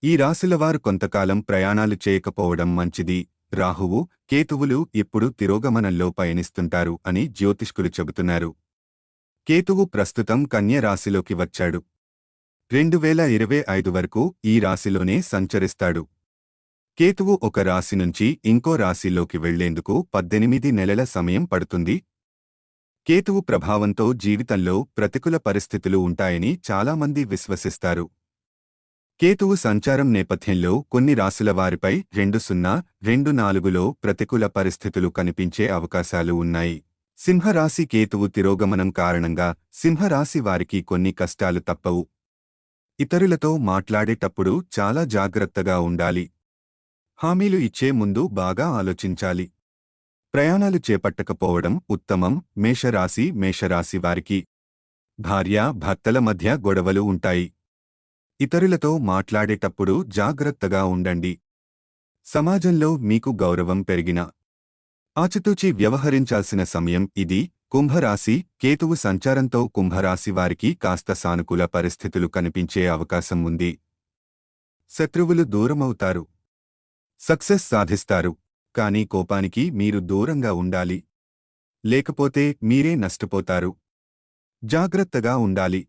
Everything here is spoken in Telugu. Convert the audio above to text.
ఈ రాశులవారు కొంతకాలం ప్రయాణాలు చేయకపోవడం మంచిది. రాహువు, కేతువులు ఇప్పుడు తిరోగమనంలో పయనిస్తుంటారు అని జ్యోతిష్కులు చెబుతున్నారు. కేతువు ప్రస్తుతం కన్య రాశిలోకి వచ్చాడు. 2025 వరకు ఈ రాశిలోనే సంచరిస్తాడు. కేతువు ఒక రాశి నుంచి ఇంకో రాశిలోకి వెళ్లేందుకు 18 నెలల సమయం పడుతుంది. కేతువు ప్రభావంతో జీవితంలో ప్రతికూల పరిస్థితులు ఉంటాయని చాలామంది విశ్వసిస్తారు. కేతువు సంచారం నేపథ్యంలో కొన్ని రాశుల వారిపై 2024లో ప్రతికూల పరిస్థితులు కనిపించే అవకాశాలు ఉన్నాయి. సింహరాశి కేతువు తిరోగమనం కారణంగా సింహరాశి వారికి కొన్ని కష్టాలు తప్పవు. ఇతరులతో మాట్లాడేటప్పుడు చాలా జాగ్రత్తగా ఉండాలి. హామీలు ఇచ్చే ముందు బాగా ఆలోచించాలి. ప్రయాణాలు చేపట్టకపోవడం ఉత్తమం. మేషరాశి వారికి భార్యాభర్తల మధ్య గొడవలు ఉంటాయి. ఇతరులతో మాట్లాడేటప్పుడు జాగ్రత్తగా ఉండండి. సమాజంలో మీకు గౌరవం పెరిగినా ఆచితూచి వ్యవహరించాల్సిన సమయం ఇది. కుంభరాశి కేతువు సంచారంతో కుంభరాశి వారికి కాస్త సానుకూల పరిస్థితులు కనిపించే అవకాశం ఉంది. శత్రువులు దూరమవుతారు. సక్సెస్ సాధిస్తారు. కానీ కోపానికి మీరు దూరంగా ఉండాలి. లేకపోతే మీరే నష్టపోతారు. జాగ్రత్తగా ఉండాలి.